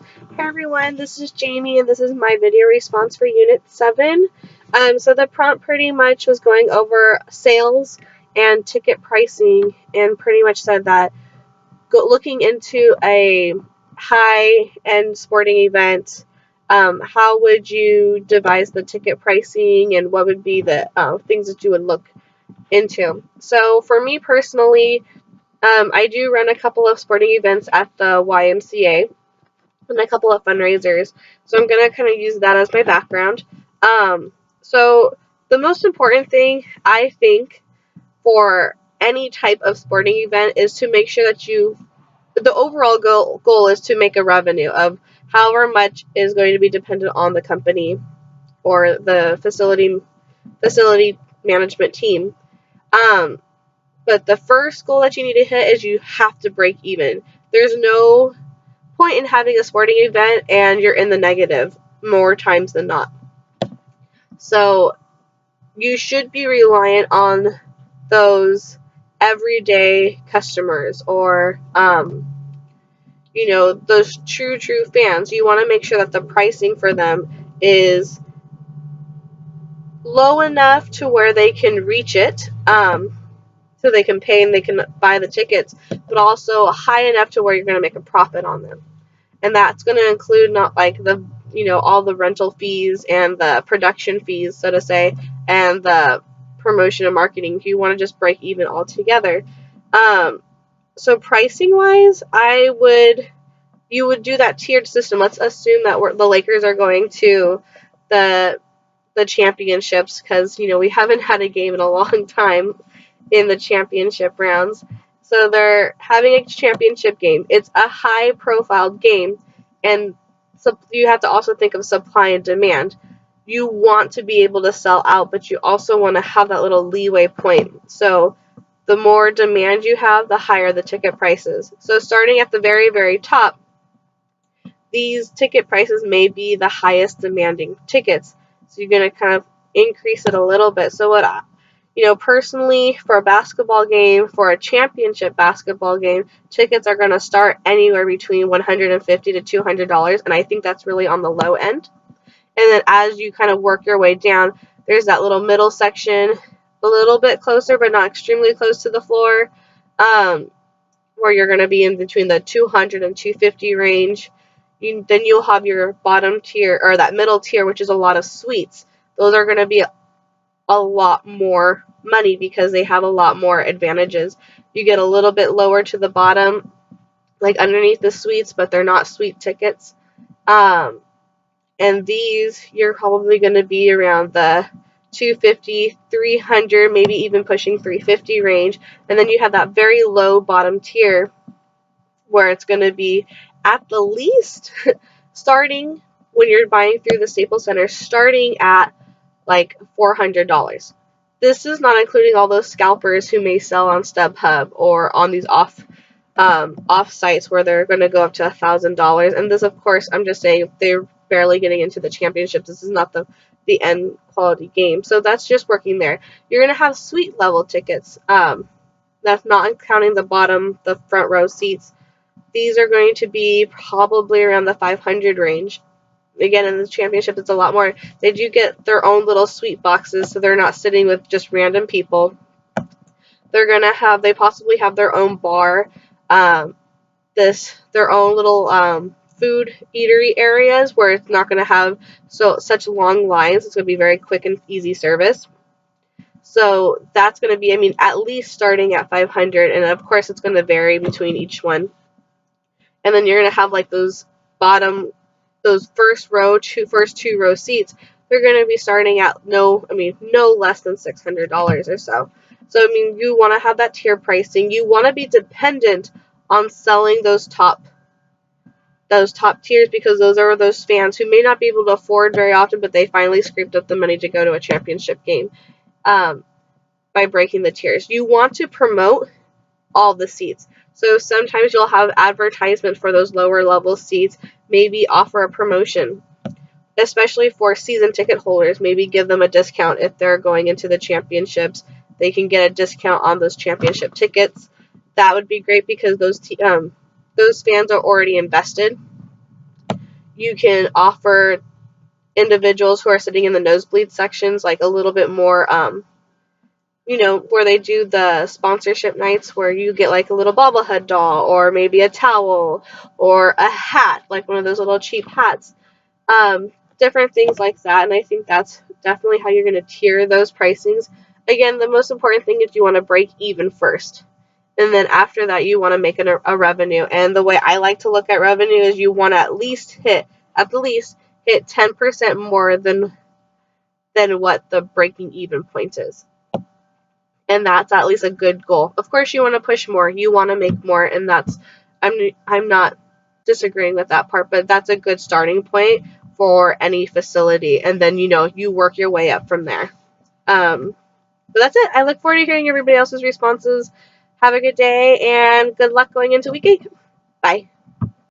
Hey everyone, this is Jamie and this is my video response for Unit 7. So the prompt pretty much was going over sales and ticket pricing and pretty much said that looking into a high-end sporting event, how would you devise the ticket pricing and what would be the things that you would look into. So for me personally, I do run a couple of sporting events at the YMCA and a couple of fundraisers. So I'm going to kind of use that as my background. So the most important thing, I think, for any type of sporting event is to make sure that the overall goal is to make a revenue of however much is going to be dependent on the company or the facility management team. But the first goal that you need to hit is you have to break even. There's no point in having a sporting event and you're in the negative more times than not. So you should be reliant on those everyday customers or those true fans. You want to make sure that the pricing for them is low enough to where they can reach it, so they can pay and they can buy the tickets, but also high enough to where you're going to make a profit on them. And that's going to include not like all the rental fees and the production fees, so to say, and the promotion and marketing. You want to just break even altogether. So pricing wise, you would do that tiered system. Let's assume that the Lakers are going to the championships, because we haven't had a game in a long time in the championship rounds. So they're having a championship game. It's a high-profile game, and so you have to also think of supply and demand. You want to be able to sell out, but you also want to have that little leeway point. So the more demand you have, the higher the ticket prices. So starting at the very, very top, these ticket prices may be the highest demanding tickets. So you're going to kind of increase it a little bit. So personally, for a basketball game, for a championship basketball game, tickets are going to start anywhere between $150 to $200, and I think that's really on the low end. And then as you kind of work your way down, there's that little middle section, a little bit closer, but not extremely close to the floor, where you're going to be in between the $200 and $250 range. Then you'll have your bottom tier, or that middle tier, which is a lot of suites. Those are going to be a lot more money because they have a lot more advantages. You get a little bit lower to the bottom, like underneath the suites, but they're not suite tickets. And these, you're probably going to be around the $250, $300, maybe even pushing $350 range. And then you have that very low bottom tier where it's going to be at the least starting when you're buying through the Staples Center, starting at like $400. This is not including all those scalpers who may sell on StubHub or on these off sites where they're going to go up to $1,000. And this, of course, I'm just saying they're barely getting into the championships. This is not the end quality game. So that's just working there. You're going to have suite level tickets. That's not counting the front row seats. These are going to be probably around the $500 range. Again, in the championship, it's a lot more. They do get their own little suite boxes, so they're not sitting with just random people. They possibly have their own bar, their own little food eatery areas where it's not going to have such long lines. It's going to be very quick and easy service. So that's going to be, at least starting at $500, and of course it's going to vary between each one. And then you're going to have like those first two row seats. They're going to be starting at no less than $600 or so. So you want to have that tier pricing. You want to be dependent on selling those top tiers, because those are those fans who may not be able to afford very often, but they finally scraped up the money to go to a championship game by breaking the tiers. You want to promote all the seats. So sometimes you'll have advertisements for those lower level seats, maybe offer a promotion, especially for season ticket holders. Maybe give them a discount if they're going into the championships. They can get a discount on those championship tickets. That would be great because those fans are already invested. You can offer individuals who are sitting in the nosebleed sections like a little bit more, where they do the sponsorship nights where you get like a little bobblehead doll or maybe a towel or a hat, like one of those little cheap hats. Different things like that, and I think that's definitely how you're going to tier those pricings. Again, the most important thing is you want to break even first, and then after that you want to make a revenue. And the way I like to look at revenue is you want to at the least hit 10% more than what the breaking even point is. And that's at least a good goal. Of course, you want to push more, you want to make more, and I'm not disagreeing with that part, but that's a good starting point for any facility, and then you work your way up from there. But that's it. I look forward to hearing everybody else's responses. Have a good day and good luck going into week 8. Bye.